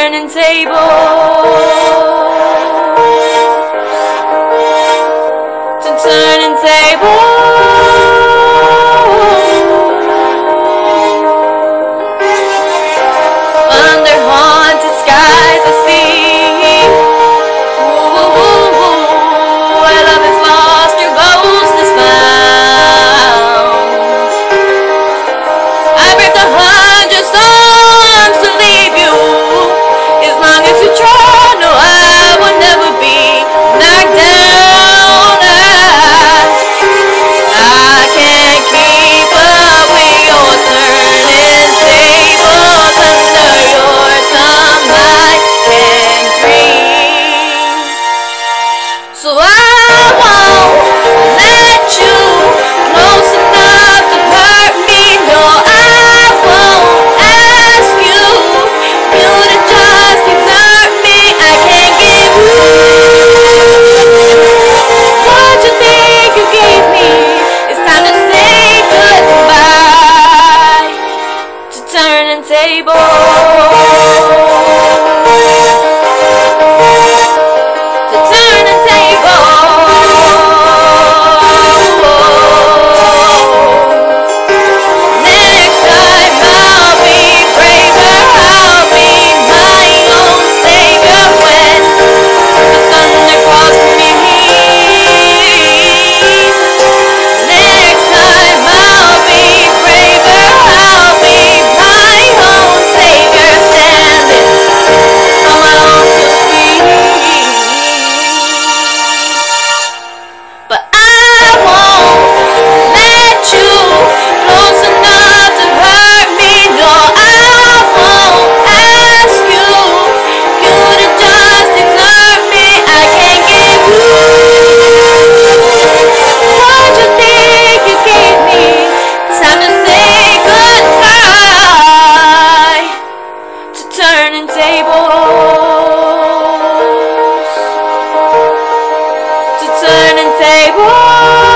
turning tables, to turning tables. Under haunted skies I see, where love is lost, your ghost is found. I break 100 storms to leave you. As long as you try, no, I will never be knocked down. I can't keep up with your turning tables. Under your thumb I can breathe. So I won't let you close enough to hurt me. No, I won't ask you to just desert me. I can't give you what you think you gave me. It's time to say goodbye to turning tables. To turning tables. Next time I'll be braver, I'll be my own savior when the thunder calls me. Next time I'll be braver, I'll be my own savior, standing on my own 2 feet. But I won't let you close enough to hurt me. No, I won't ask you to just desert me. I can't give you what you think you gave me. Time to say goodbye to turning tables. To turning tables.